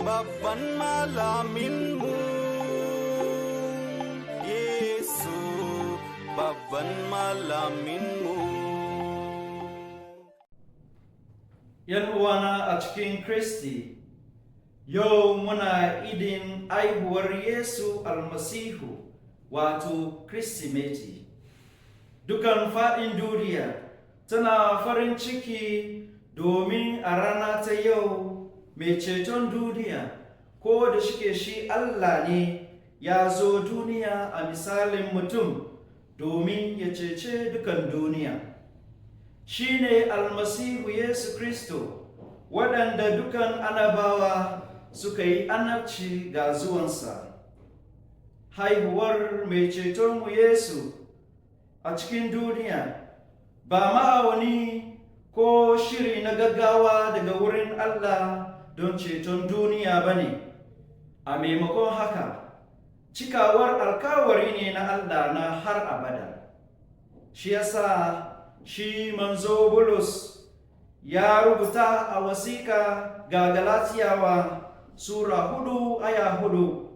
babban malaminmu, Yesu babban malaminmu. ‘Yan uwana a cikin Kristi, yau muna idin aihuwar Yesu almasihu wato Kirsimeti. Dukan faɗin duniya tana farin ciki domin a rana ta yau mai ceton duniya, ko da shike shi Allah ne, ya zo duniya a misalin mutum domin ya cece dukan duniya. Shi ne almasihu Yesu Kristo, waɗanda dukan annabawa suka yi annabci ga zuwansa. Haihuwar mai cetonmu Yesu a cikin duniya ba ma'auni ko shiri na gaggawa daga wurin Allah don ceton duniya ba ne. A maimakon haka, cikawar alkawari ne na Allah na har abada. Shi yasa shi manzo Bulus ya rubuta a wasiƙa ga Galatiyawa Sura 4:4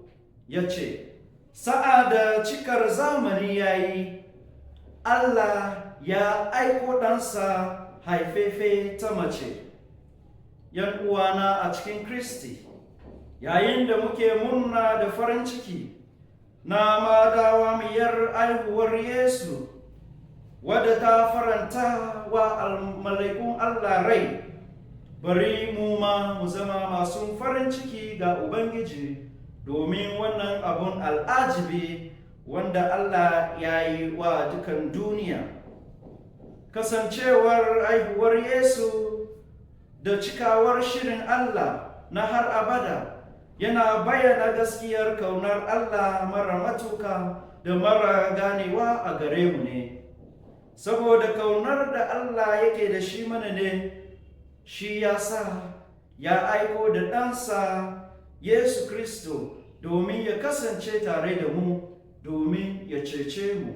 ya ce, Sa'a da cikar zamani ya yi, Allah ya aiko ɗansa haifefe ta mace. ‘Yan uwana a cikin Kristi, yayin da muke murna da farin ciki na madawa miyar aihuwar Yesu, wadda ta faranta wa mala'ikun Allah rai, bari mu ma mu zama masu farin ciki ga Ubangiji domin wannan abun al'ajibi wanda Allah ya yi wa dukan duniya. Kasancewar aihuwar Yesu da cikawar shirin Allah na har abada yana bayyana gaskiyar kaunar Allah mara matuka da mara ganewa a gare mu ne. Saboda kaunar da Allah yake da shi mana ne, shi ya sa ya aiko da ɗansa Yesu Kristo domin ya kasance tare da mu, domin ya cece mu.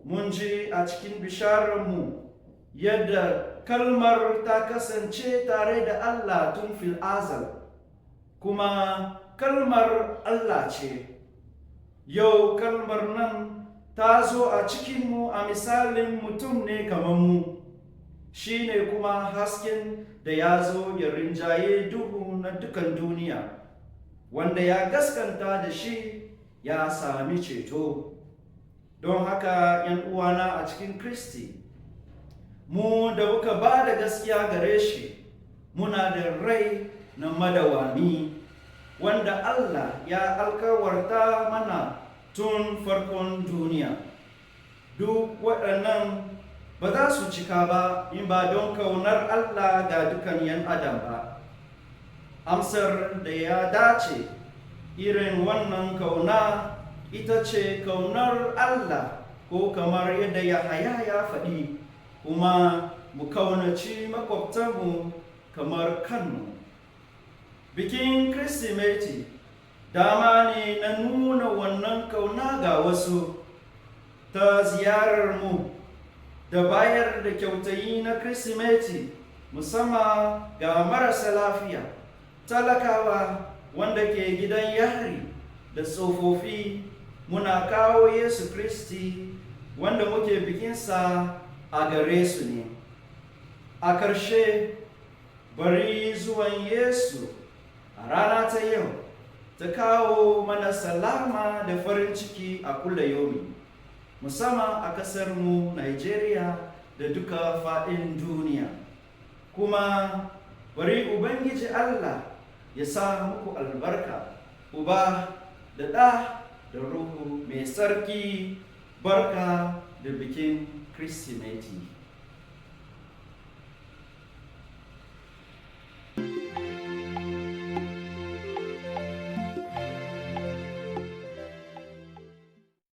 Mun ji a cikin bishararmu yadda kalmar ta kasance tare da Allah tun fil azal, kuma kalmar Allah ce. Yau kalmar nan ta zo a cikinmu a misalin mutum ne kamar mu, shi ne kuma hasken da ya zo ya rinjaye duhu na dukan duniya, wanda ya gaskanta da shi ya sami ceto. Don haka ‘yan uwana a cikin Kristi, mu da muka ba da gaskiya gare shi, muna da rai na madawami, wanda Allah ya alkawarta mana tun farkon duniya. Duk waɗannan ba za su cika ba in ba don kaunar Allah ga dukan ‘yan adam ba. Amsar da ya dace irin wannan kauna ita ce kaunar Allah, ko kamar yadda Yahaya ya faɗi, kuma mu kaunaci makwabtanmu kamar kanmu. Bikin Kirsimeti dama ne na nuna wannan kauna ga wasu ta ziyararmu da bayar da kyautayi na Kirsimeti, musamman ga marasa lafiya, talakawa wanda ke gidan yari da tsofaffi. Muna kawo Yesu Kristi wanda muke bikinsa a gare su ne. A ƙarshe, bari zuwan Yesu a rana ta yau ta kawo mana salama da farin ciki a kullayomi, musamman a ƙasarmu Najeriya da duka faɗin duniya. Kuma bari Ubangiji Allah ya sa muku albarka, Uba da Ɗa da Ruhu mai Sarki. Barka da bikin Kirsimeti.